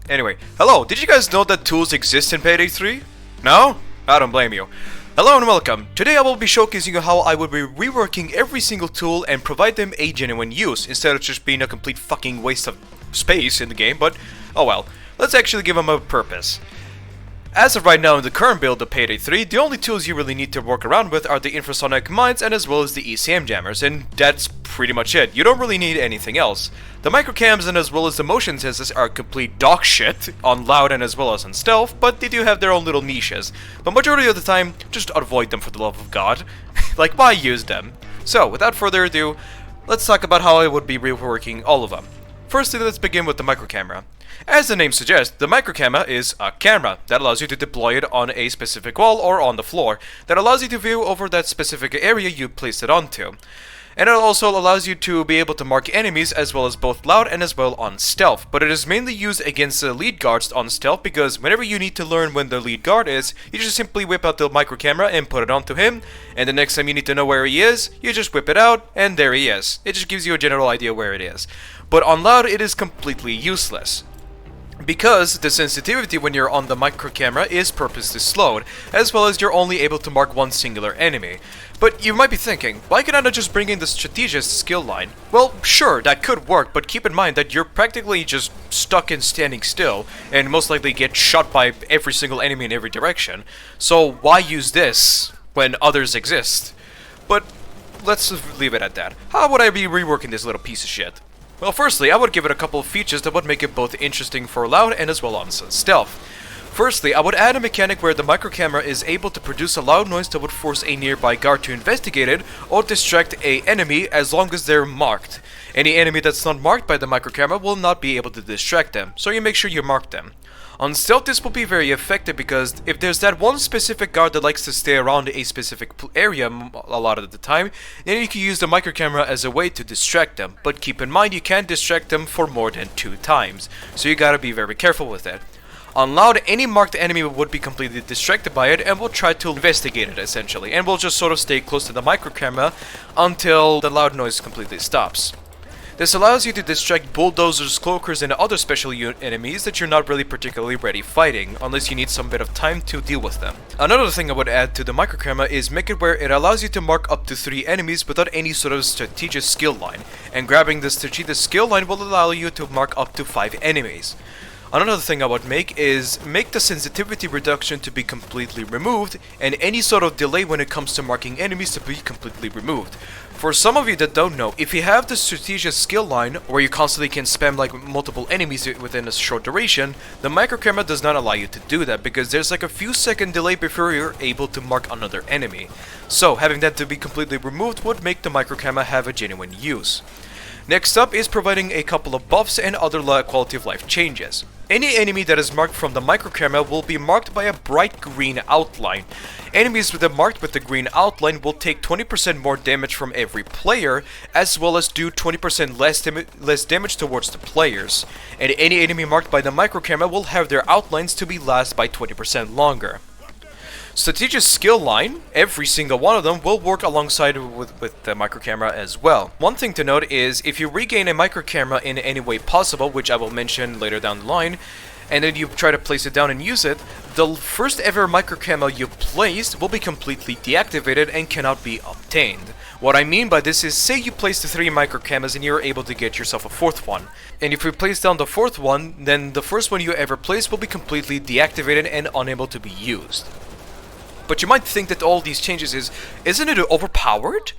Anyway, hello, did you guys know that tools exist in PayDay 3? No? I don't blame you. Hello and welcome. Today I will be showcasing you how I would be reworking every single tool and provide them a genuine use, instead of just being a complete fucking waste of space in the game, but oh well. Let's actually give them a purpose. As of right now in the current build of PayDay 3, the only tools you really need to work around with are the Infrasonic Mines and as well as the ECM Jammers, and that's pretty much it. You don't really need anything else. The microcams and as well as the motion sensors are complete dog shit on loud and as well as on stealth, but they do have their own little niches. But majority of the time, just avoid them for the love of God. Like, why use them? So, without further ado, let's talk about how I would be reworking all of them. Firstly, let's begin with the microcamera. As the name suggests, the microcamera is a camera that allows you to deploy it on a specific wall or on the floor, that allows you to view over that specific area you placed it onto. And it also allows you to be able to mark enemies as well as both loud and as well on stealth, but it is mainly used against the lead guards on stealth because whenever you need to learn when the lead guard is, you just simply whip out the microcamera and put it onto him, and the next time you need to know where he is, you just whip it out and there he is. It just gives you a general idea where it is. But on loud it is completely useless, because the sensitivity when you're on the microcamera is purposely slowed, as well as you're only able to mark one singular enemy. But you might be thinking, why can't I just bring in the strategist skill line? Well, sure, that could work, but keep in mind that you're practically just stuck in standing still, and most likely get shot by every single enemy in every direction. So why use this when others exist? But let's leave it at that. How would I be reworking this little piece of shit? Well, firstly, I would give it a couple of features that would make it both interesting for loud and as well on stealth. Firstly, I would add a mechanic where the microcamera is able to produce a loud noise that would force a nearby guard to investigate it or distract an enemy as long as they're marked. Any enemy that's not marked by the microcamera will not be able to distract them, so you make sure you mark them. On stealth, this will be very effective because if there's that one specific guard that likes to stay around a specific area a lot of the time, then you can use the microcamera as a way to distract them. But keep in mind, you can't distract them for more than 2 times, so you gotta be very careful with it. On loud, any marked enemy would be completely distracted by it and will try to investigate it essentially, and will just sort of stay close to the microcamera until the loud noise completely stops. This allows you to distract bulldozers, cloakers, and other special enemies that you're not really particularly ready fighting, unless you need some bit of time to deal with them. Another thing I would add to the microcamera is make it where it allows you to mark up to 3 enemies without any sort of strategic skill line, and grabbing the strategic skill line will allow you to mark up to 5 enemies. Another thing I would make is make the sensitivity reduction to be completely removed, and any sort of delay when it comes to marking enemies to be completely removed. For some of you that don't know, if you have the strategic skill line, where you constantly can spam like multiple enemies within a short duration, the microcamera does not allow you to do that because there's like a few second delay before you're able to mark another enemy. So having that to be completely removed would make the microcamera have a genuine use. Next up is providing a couple of buffs and other quality of life changes. Any enemy that is marked from the microcamera will be marked by a bright green outline. Enemies with marked with the green outline will take 20% more damage from every player, as well as do 20% less damage towards the players. And any enemy marked by the microcamera will have their outlines to be last by 20% longer. Strategic skill line, every single one of them will work alongside with the microcamera as well. One thing to note is if you regain a microcamera in any way possible, which I will mention later down the line, and then you try to place it down and use it, the first ever microcamera you placed will be completely deactivated and cannot be obtained. What I mean by this is, say you place the 3 microcameras and you're able to get yourself a 4th one. And if you place down the 4th one, then the first one you ever placed will be completely deactivated and unable to be used. But you might think that all these changes isn't it overpowered?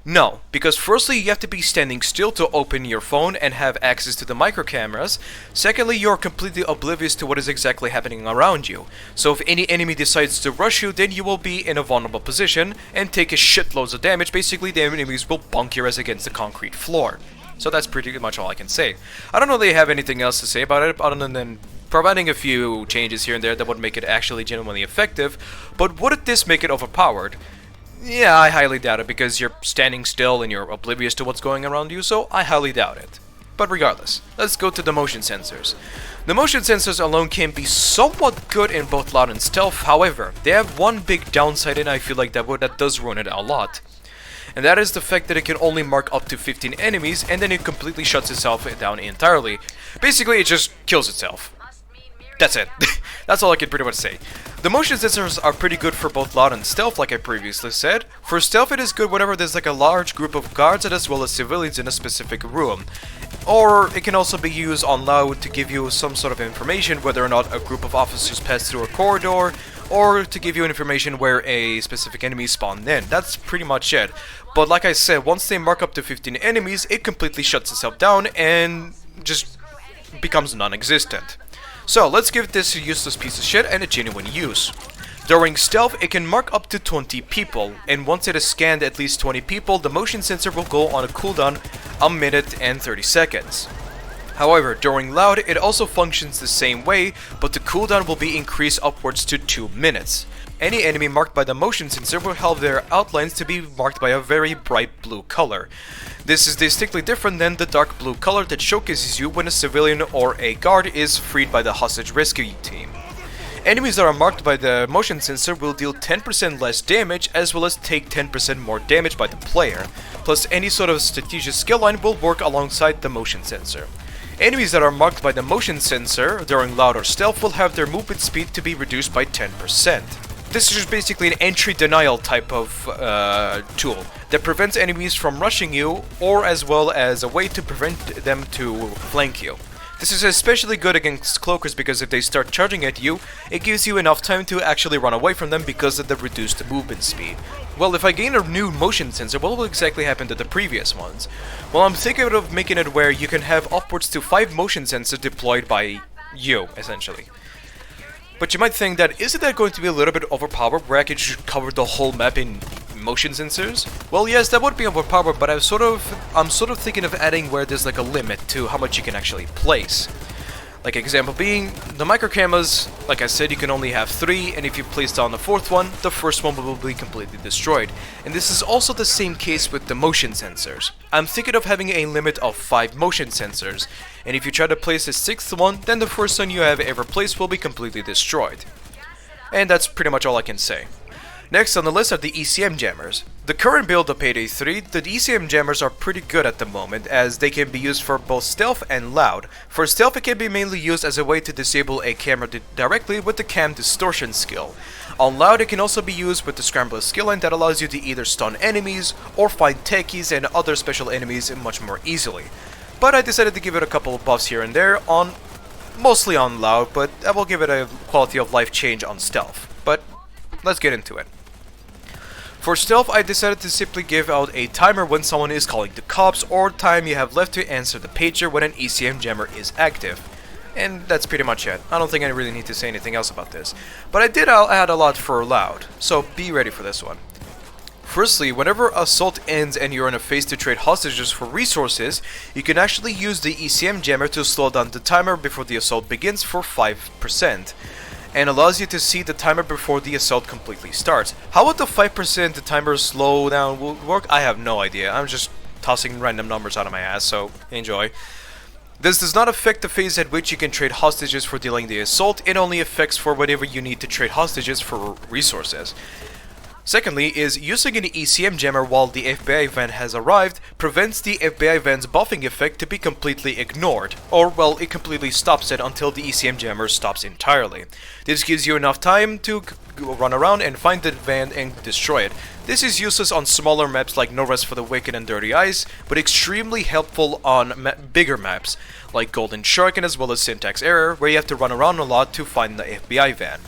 No, because firstly you have to be standing still to open your phone and have access to the microcameras. Secondly, you're completely oblivious to what is exactly happening around you. So if any enemy decides to rush you, then you will be in a vulnerable position and take a shitloads of damage. Basically, the enemies will bunk your ass against the concrete floor. So that's pretty much all I can say. I don't know if they have anything else to say about it other than providing a few changes here and there that would make it actually genuinely effective. But would this make it overpowered? Yeah, I highly doubt it, because you're standing still and you're oblivious to what's going around you, so I highly doubt it. But regardless, let's go to the motion sensors. The motion sensors alone can be somewhat good in both loud and stealth, however, they have one big downside and I feel like that does ruin it a lot. And that is the fact that it can only mark up to 15 enemies and then it completely shuts itself down entirely. Basically, it just kills itself. That's it. That's all I can pretty much say. The motion sensors are pretty good for both loud and stealth, like I previously said. For stealth, it is good whenever there's like a large group of guards as well as civilians in a specific room. Or it can also be used on loud to give you some sort of information whether or not a group of officers pass through a corridor, or to give you information where a specific enemy spawned in. That's pretty much it. But like I said, once they mark up to 15 enemies, it completely shuts itself down and just becomes non-existent. So let's give this a useless piece of shit and a genuine use. During stealth, it can mark up to 20 people, and once it has scanned at least 20 people, the motion sensor will go on a cooldown 1 minute and 30 seconds. However, during loud, it also functions the same way, but the cooldown will be increased upwards to 2 minutes. Any enemy marked by the motion sensor will have their outlines to be marked by a very bright blue color. This is distinctly different than the dark blue color that showcases you when a civilian or a guard is freed by the hostage rescue team. Enemies that are marked by the motion sensor will deal 10% less damage as well as take 10% more damage by the player, plus any sort of strategic skill line will work alongside the motion sensor. Enemies that are marked by the motion sensor during loud or stealth will have their movement speed to be reduced by 10%. This is just basically an entry denial type of tool that prevents enemies from rushing you, or as well as a way to prevent them to flank you. This is especially good against cloakers because if they start charging at you, it gives you enough time to actually run away from them because of the reduced movement speed. Well, if I gain a new motion sensor, what will exactly happen to the previous ones? Well, I'm thinking of making it where you can have upwards to 5 motion sensors deployed by you, essentially. But you might think that, isn't that going to be a little bit overpowered where I could just cover the whole map in motion sensors? Well, yes, that would be overpowered, but I'm sort of thinking of adding where there's like a limit to how much you can actually place. Like example being, the micro cameras, like I said, you can only have 3, and if you place down the 4th one, the first one will be completely destroyed. And this is also the same case with the motion sensors. I'm thinking of having a limit of 5 motion sensors, and if you try to place a 6th one, then the first one you have ever placed will be completely destroyed. And that's pretty much all I can say. Next on the list are the ECM Jammers. The current build of PayDay 3, the ECM Jammers are pretty good at the moment as they can be used for both stealth and loud. For stealth, it can be mainly used as a way to disable a camera directly with the cam distortion skill. On loud, it can also be used with the scrambler skill line that allows you to either stun enemies or find techies and other special enemies much more easily. But I decided to give it a couple of buffs here and there mostly on loud, but I will give it a quality of life change on stealth. But let's get into it. For stealth, I decided to simply give out a timer when someone is calling the cops, or time you have left to answer the pager when an ECM jammer is active. And that's pretty much it. I don't think I really need to say anything else about this. But I did add a lot for loud, so be ready for this one. Firstly, whenever assault ends and you're in a phase to trade hostages for resources, you can actually use the ECM jammer to slow down the timer before the assault begins for 5%. And allows you to see the timer before the assault completely starts. How would the 5% the timer slow down work? I have no idea. I'm just tossing random numbers out of my ass, so enjoy. This does not affect the phase at which you can trade hostages for dealing the assault. It only affects for whenever you need to trade hostages for resources. Secondly, is using an ECM jammer while the FBI van has arrived prevents the FBI van's buffing effect to be completely ignored, or well, it completely stops it until the ECM jammer stops entirely. This gives you enough time to run around and find the van and destroy it. This is useless on smaller maps like No Rest for the Wicked and Dirty Eyes, but extremely helpful on bigger maps like Golden Shark and as well as Syntax Error, where you have to run around a lot to find the FBI van.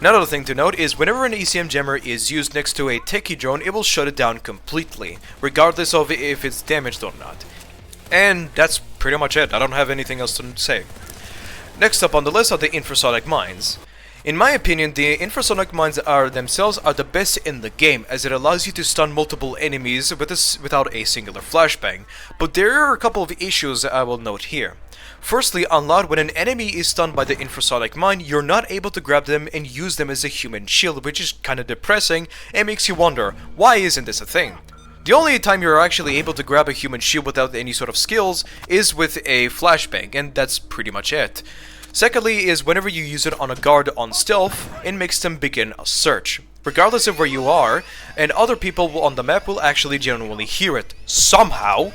Another thing to note is whenever an ECM jammer is used next to a techie drone, it will shut it down completely, regardless of if it's damaged or not. And that's pretty much it. I don't have anything else to say. Next up on the list are the Infrasonic Mines. In my opinion, the Infrasonic Mines themselves are the best in the game, as it allows you to stun multiple enemies without a singular flashbang. But there are a couple of issues I will note here. Firstly, on loud, when an enemy is stunned by the Infrasonic Mine, you're not able to grab them and use them as a human shield, which is kinda depressing and makes you wonder, why isn't this a thing? The only time you're actually able to grab a human shield without any sort of skills is with a flashbang, and that's pretty much it. Secondly is whenever you use it on a guard on stealth, it makes them begin a search. Regardless of where you are, and other people on the map will actually genuinely hear it somehow,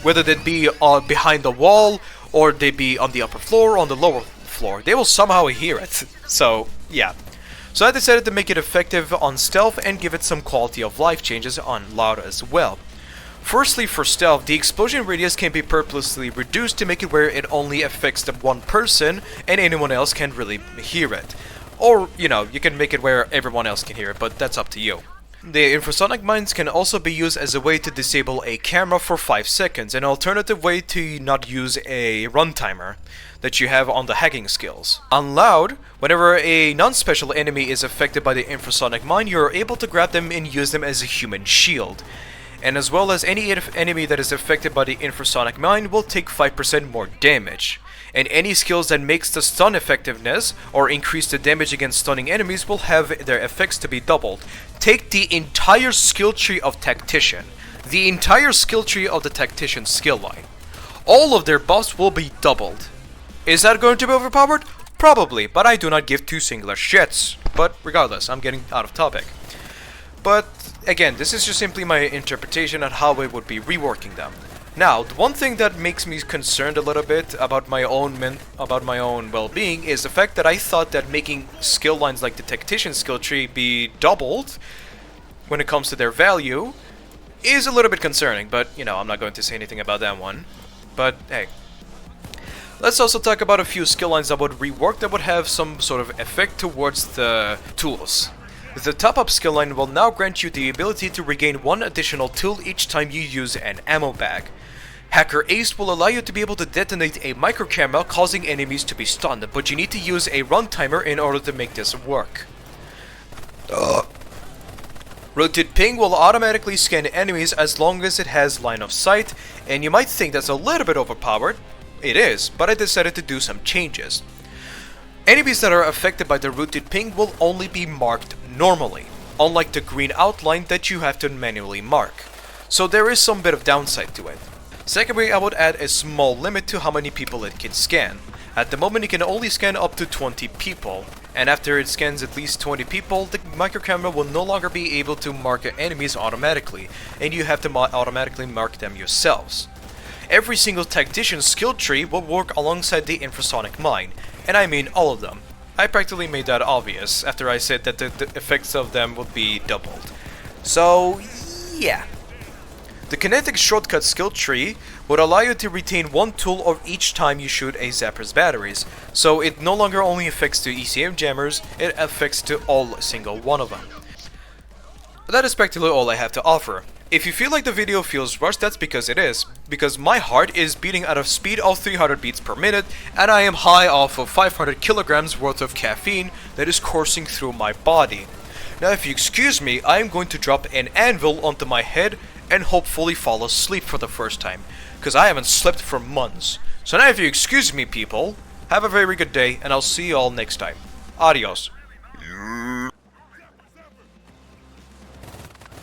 whether that be behind the wall, or they be on the upper floor or on the lower floor. They will somehow hear it. So, yeah. So I decided to make it effective on stealth and give it some quality of life changes on loud as well. Firstly, for stealth, the explosion radius can be purposely reduced to make it where it only affects the one person and anyone else can't really hear it. Or, you know, you can make it where everyone else can hear it, but that's up to you. The infrasonic mines can also be used as a way to disable a camera for 5 seconds, an alternative way to not use a run timer that you have on the hacking skills. On loud, whenever a non-special enemy is affected by the infrasonic mine, you're able to grab them and use them as a human shield. And as well as any enemy that is affected by the infrasonic mine will take 5% more damage. And any skills that makes the stun effectiveness or increase the damage against stunning enemies will have their effects to be doubled. Take the entire skill tree of Tactician. The entire skill tree of the Tactician skill line. All of their buffs will be doubled. Is that going to be overpowered? Probably, but I do not give two singular shits. But regardless, I'm getting out of topic. But again, this is just simply my interpretation on how I would be reworking them. Now, the one thing that makes me concerned a little bit about my own well-being is the fact that I thought that making skill lines like the Tactician skill tree be doubled when it comes to their value is a little bit concerning, but you know, I'm not going to say anything about that one. But hey. Let's also talk about a few skill lines that would rework that would have some sort of effect towards the tools. The top up skill line will now grant you the ability to regain one additional tool each time you use an ammo bag. Hacker Ace will allow you to be able to detonate a micro camera causing enemies to be stunned, but you need to use a run timer in order to make this work. Rotate Ping will automatically scan enemies as long as it has line of sight, and you might think that's a little bit overpowered. It is, but I decided to do some changes. Enemies that are affected by the Rooted Ping will only be marked normally, unlike the green outline that you have to manually mark. So there is some bit of downside to it. Secondly, I would add a small limit to how many people it can scan. At the moment it can only scan up to 20 people, and after it scans at least 20 people, the microcamera will no longer be able to mark enemies automatically, and you have to automatically mark them yourselves. Every single Tactician skill tree will work alongside the Infrasonic Mine, and I mean all of them. I practically made that obvious after I said that the effects of them would be doubled. So, yeah. The Kinetic shortcut skill tree would allow you to retain one tool of each time you shoot a Zapper's batteries, so it no longer only affects the ECM Jammers, it affects to all single one of them. That is practically all I have to offer. If you feel like the video feels rushed, that's because it is. Because my heart is beating at a speed of 300 beats per minute, and I am high off of 500 kilograms worth of caffeine that is coursing through my body. Now if you excuse me, I am going to drop an anvil onto my head and hopefully fall asleep for the first time. Because I haven't slept for months. So now if you excuse me people, have a very good day, and I'll see you all next time. Adios.